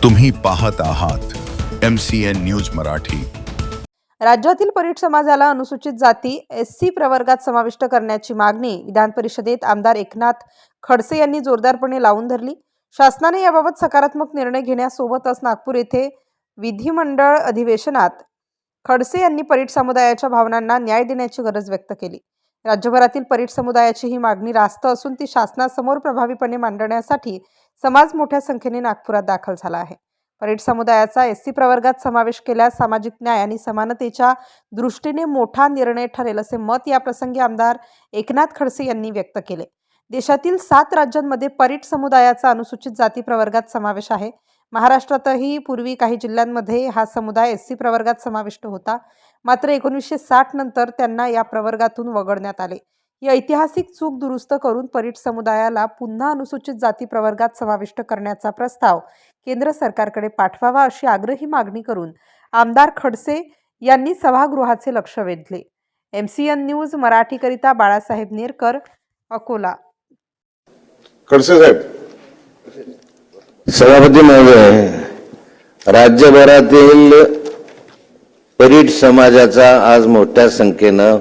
तुम्ही पाहत आहात MCN न्यूज मराठी। राज्यातील परीट समाजाला अनुसूचित जाती SC प्रवर्गात समाविष्ट करण्याची मागणी विधान परिषदेत आमदार एकनाथ खडसे यांनी जोरदारपणे लावून धरली। शासनाने याबाबत सकारात्मक निर्णय घेण्यासोबतच नागपूर येथे विधिमंडळ अधिवेशनात खडसे यांनी परीट समुदायाच्या भावनांना न्याय देण्याची गरज व्यक्त केली। राज्यभरातील परीट समुदायाची ही मागणी रास्त असून ती शासनासमोर प्रभावीपणे मांडण्यासाठी समाज मोठ्या संख्येने नागपुरात दाखल झाला आहे। परीट समुदायाचा SC प्रवर्गात समावेश केल्यास सामाजिक न्याय आणि समानतेच्या दृष्टीने मोठा निर्णय ठरेल असे मत या प्रसंगी आमदार एकनाथ खडसे यांनी व्यक्त केले। देशातील 7 राज्यांमध्ये परीट समुदायाचा अनुसूचित जाती प्रवर्गात समावेश आहे। महाराष्ट्रातही पूर्वी काही जिल्ह्यांमध्ये हा समुदाय SC प्रवर्गात समाविष्ट होता, मात्र 1960 नंतर त्यांना या प्रवर्गातून वगळण्यात आले। ही ऐतिहासिक चूक दुरुस्त करून परीट समुदायाला पुन्हा अनुसूचित जाती प्रवर्गात समाविष्ट करण्याचा प्रस्ताव केंद्र सरकारकडे पाठवावा अशी आग्रही मागणी करून आमदार खडसे यांनी सभागृहाचे लक्ष वेधले। MCN न्यूज मराठीकरिता बाळासाहेब नेरकर, अकोला। खडसे साहेब। सभापती महोदय, राज्यभरातील परीट समाजाचा आज मोठ्या संख्येनं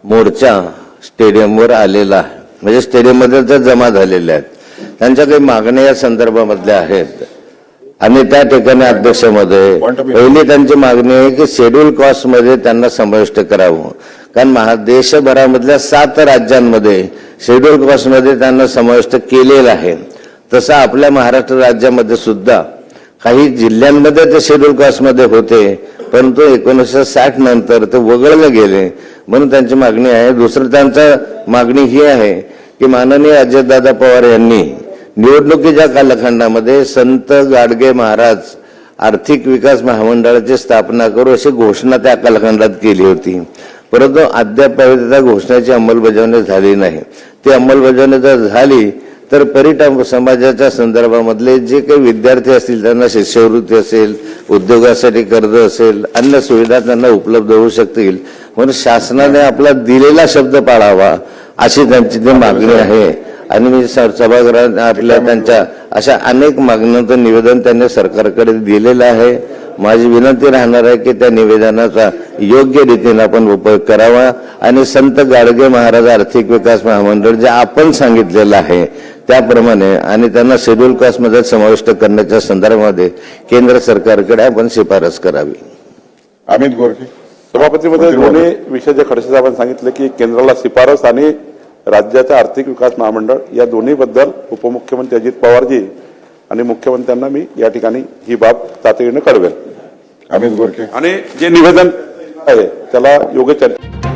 मोर्चा स्टेडियमवर आलेला आहे। म्हणजे स्टेडियममध्ये ते जमा झालेले आहेत। त्यांच्या काही मागण्या या संदर्भामधल्या आहेत आणि त्या ठिकाणी अध्यक्ष महोदय, पहिली त्यांची मागणी आहे की शेड्यूल कास्ट मध्ये त्यांना समाविष्ट करावं, कारण देशभरामधल्या 7 राज्यांमध्ये शेड्यूल कास्ट मध्ये त्यांना समाविष्ट केलेलं आहे। तसं आपल्या महाराष्ट्र राज्यामध्ये सुद्धा काही जिल्ह्यांमध्ये ते शेड्यूल कास्ट मध्ये होते, परंतु 1960 नंतर ते वगळले गेले, म्हणून त्यांची मागणी आहे। दुसरं त्यांची मागणी ही आहे की माननीय अजितदादा पवार यांनी निवडणुकीच्या कालखंडामध्ये संत गाडगे महाराज आर्थिक विकास महामंडळाची स्थापना करू अशी घोषणा त्या कालखंडात केली होती, परंतु अद्याप त्या घोषणेची अंमलबजावणी झाली नाही। ती अंमलबजावणी जर झाली तर परीट समाजाच्या संदर्भामधले जे काही विद्यार्थी असतील त्यांना शिष्यवृत्ती असेल, उद्योगासाठी कर्ज असेल, अन्य सुविधा त्यांना उपलब्ध होऊ शकतील, म्हणून शासनाने आपला दिलेला शब्द पाळावा अशी त्यांची ती मागणी आहे। आणि मी सभागृहात आपल्या त्यांच्या अशा अनेक मागण्यांचं निवेदन त्यांनी सरकारकडे दिलेलं आहे। माझी विनंती राहणार आहे की त्या निवेदनाचा योग्य रीतीने आपण उपयोग करावा आणि संत गाडगे महाराज आर्थिक विकास महामंडळ जे आपण सांगितलेलं आहे त्याप्रमाणे आणि त्यांना शेड्यूल कास्ट मध्ये समाविष्ट करण्याच्या संदर्भामध्ये केंद्र सरकारकडे आपण शिफारस करावी। अमित गोरखे। सभापती मध्ये दोन्ही विषय जे खडसे साहेबांनी सांगितले की केंद्राला शिफारस आणि राज्याचा आर्थिक विकास महामंडळ या दोन्ही बद्दल उपमुख्यमंत्री अजित पवारजी आणि मुख्यमंत्र्यांना मी या ठिकाणी ही बाब तातडीने कळवेल। अमित गोरखे। आणि जे निवेदन आहे त्याला योग्य चर्चा